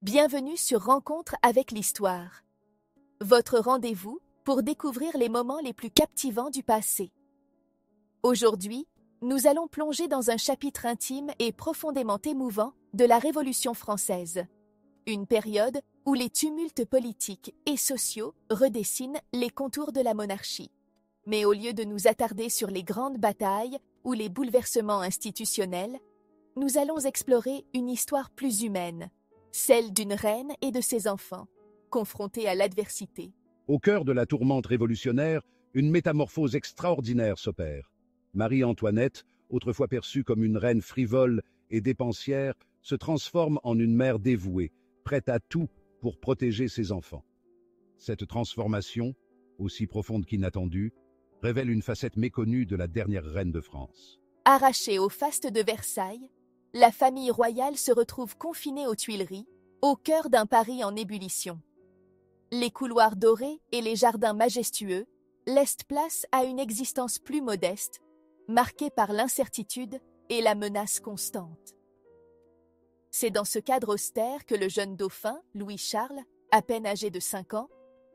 Bienvenue sur Rencontre avec l'Histoire. Votre rendez-vous pour découvrir les moments les plus captivants du passé. Aujourd'hui, nous allons plonger dans un chapitre intime et profondément émouvant de la Révolution française. Une période où les tumultes politiques et sociaux redessinent les contours de la monarchie. Mais au lieu de nous attarder sur les grandes batailles ou les bouleversements institutionnels, nous allons explorer une histoire plus humaine, celle d'une reine et de ses enfants, confrontés à l'adversité. Au cœur de la tourmente révolutionnaire, une métamorphose extraordinaire s'opère. Marie-Antoinette, autrefois perçue comme une reine frivole et dépensière, se transforme en une mère dévouée, prête à tout pour protéger ses enfants. Cette transformation, aussi profonde qu'inattendue, révèle une facette méconnue de la dernière reine de France. Arrachée au faste de Versailles, la famille royale se retrouve confinée aux Tuileries, au cœur d'un Paris en ébullition. Les couloirs dorés et les jardins majestueux laissent place à une existence plus modeste, marquée par l'incertitude et la menace constante. C'est dans ce cadre austère que le jeune dauphin, Louis-Charles, à peine âgé de 5 ans,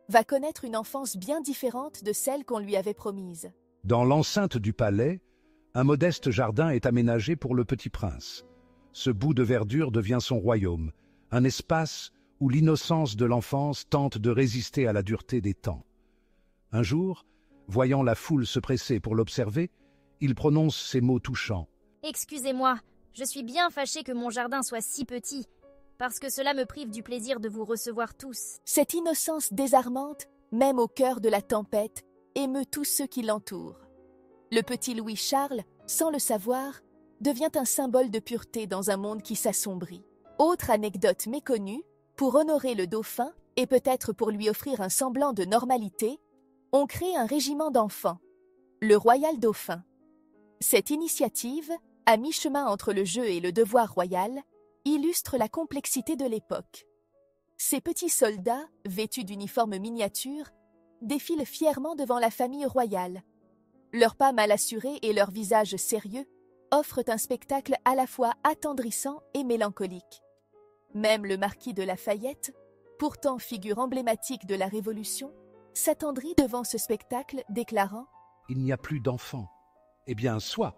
va connaître une enfance bien différente de celle qu'on lui avait promise. Dans l'enceinte du palais, un modeste jardin est aménagé pour le petit prince. Ce bout de verdure devient son royaume, un espace où l'innocence de l'enfance tente de résister à la dureté des temps. Un jour, voyant la foule se presser pour l'observer, il prononce ces mots touchants. « Excusez-moi, je suis bien fâché que mon jardin soit si petit, parce que cela me prive du plaisir de vous recevoir tous. » Cette innocence désarmante, même au cœur de la tempête, émeut tous ceux qui l'entourent. Le petit Louis-Charles, sans le savoir, devient un symbole de pureté dans un monde qui s'assombrit. Autre anecdote méconnue, pour honorer le dauphin et peut-être pour lui offrir un semblant de normalité, on crée un régiment d'enfants, le Royal Dauphin. Cette initiative, à mi-chemin entre le jeu et le devoir royal, illustre la complexité de l'époque. Ces petits soldats, vêtus d'uniformes miniatures, défilent fièrement devant la famille royale. Leurs pas mal assurés et leurs visages sérieux offrent un spectacle à la fois attendrissant et mélancolique. Même le marquis de Lafayette, pourtant figure emblématique de la Révolution, s'attendrit devant ce spectacle, déclarant « Il n'y a plus d'enfants. Eh bien, soit.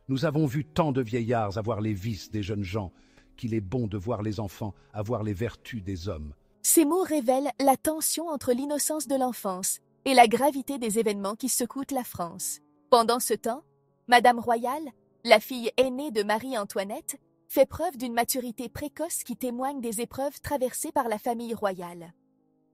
Nous avons vu tant de vieillards avoir les vices des jeunes gens qu'il est bon de voir les enfants avoir les vertus des hommes. » Ces mots révèlent la tension entre l'innocence de l'enfance et la gravité des événements qui secouent la France. Pendant ce temps, Madame Royale, la fille aînée de Marie-Antoinette, fait preuve d'une maturité précoce qui témoigne des épreuves traversées par la famille royale.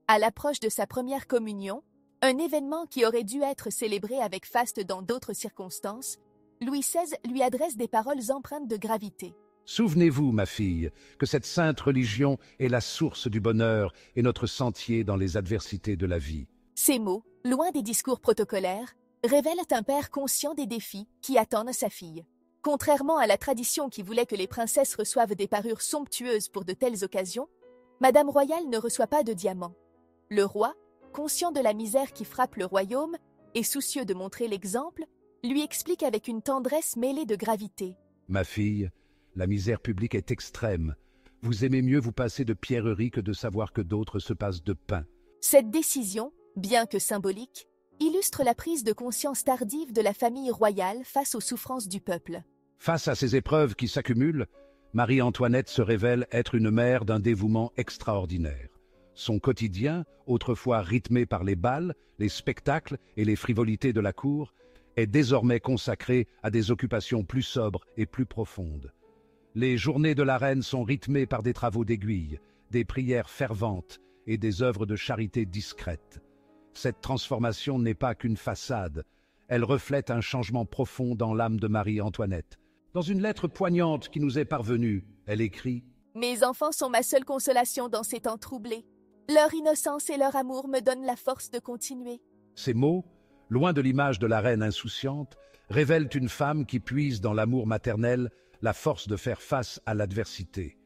À l'approche de sa première communion, un événement qui aurait dû être célébré avec faste dans d'autres circonstances, Louis XVI lui adresse des paroles empreintes de gravité. « Souvenez-vous, ma fille, que cette sainte religion est la source du bonheur et notre sentier dans les adversités de la vie. » Ces mots, loin des discours protocolaires, révèlent un père conscient des défis qui attendent sa fille. Contrairement à la tradition qui voulait que les princesses reçoivent des parures somptueuses pour de telles occasions, Madame Royale ne reçoit pas de diamants. Le roi, conscient de la misère qui frappe le royaume et soucieux de montrer l'exemple, lui explique avec une tendresse mêlée de gravité. « Ma fille, la misère publique est extrême. Vous aimez mieux vous passer de pierreries que de savoir que d'autres se passent de pain. » Cette décision, bien que symbolique, illustre la prise de conscience tardive de la famille royale face aux souffrances du peuple. Face à ces épreuves qui s'accumulent, Marie-Antoinette se révèle être une mère d'un dévouement extraordinaire. Son quotidien, autrefois rythmé par les bals, les spectacles et les frivolités de la cour, est désormais consacré à des occupations plus sobres et plus profondes. Les journées de la reine sont rythmées par des travaux d'aiguille, des prières ferventes et des œuvres de charité discrètes. Cette transformation n'est pas qu'une façade, elle reflète un changement profond dans l'âme de Marie-Antoinette. Dans une lettre poignante qui nous est parvenue, elle écrit « Mes enfants sont ma seule consolation dans ces temps troublés. Leur innocence et leur amour me donnent la force de continuer. » Ces mots, loin de l'image de la reine insouciante, révèlent une femme qui puise dans l'amour maternel la force de faire face à l'adversité.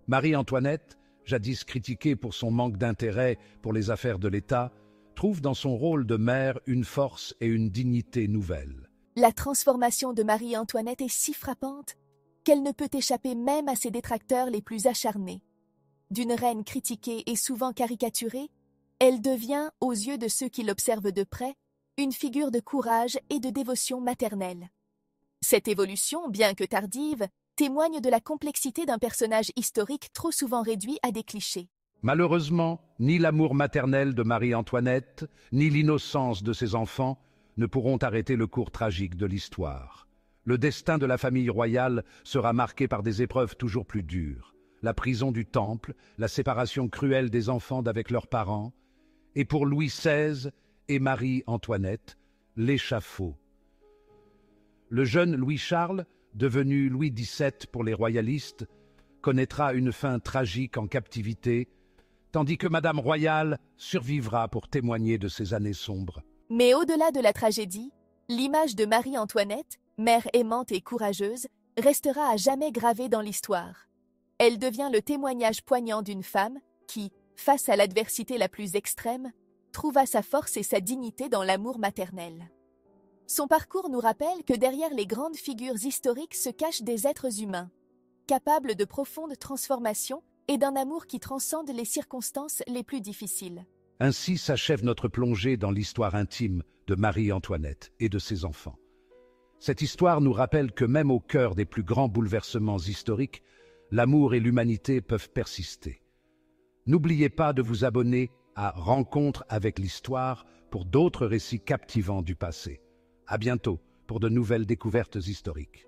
Marie-Antoinette, jadis critiquée pour son manque d'intérêt pour les affaires de l'État, trouve dans son rôle de mère une force et une dignité nouvelles. La transformation de Marie-Antoinette est si frappante qu'elle ne peut échapper même à ses détracteurs les plus acharnés. d'une reine critiquée et souvent caricaturée, elle devient, aux yeux de ceux qui l'observent de près, une figure de courage et de dévotion maternelle. Cette évolution, bien que tardive, témoigne de la complexité d'un personnage historique trop souvent réduit à des clichés. Malheureusement, ni l'amour maternel de Marie-Antoinette, ni l'innocence de ses enfants ne pourront arrêter le cours tragique de l'histoire. Le destin de la famille royale sera marqué par des épreuves toujours plus dures. La prison du Temple, la séparation cruelle des enfants d'avec leurs parents, et pour Louis XVI et Marie-Antoinette, l'échafaud. Le jeune Louis-Charles, devenu Louis XVII pour les royalistes, connaîtra une fin tragique en captivité, tandis que Madame Royale survivra pour témoigner de ces années sombres. Mais au-delà de la tragédie, l'image de Marie-Antoinette, mère aimante et courageuse, restera à jamais gravée dans l'histoire. Elle devient le témoignage poignant d'une femme qui, face à l'adversité la plus extrême, trouva sa force et sa dignité dans l'amour maternel. Son parcours nous rappelle que derrière les grandes figures historiques se cachent des êtres humains, capables de profondes transformations et d'un amour qui transcende les circonstances les plus difficiles. Ainsi s'achève notre plongée dans l'histoire intime de Marie-Antoinette et de ses enfants. Cette histoire nous rappelle que même au cœur des plus grands bouleversements historiques, l'amour et l'humanité peuvent persister. N'oubliez pas de vous abonner à Rencontre avec l'Histoire pour d'autres récits captivants du passé. À bientôt pour de nouvelles découvertes historiques.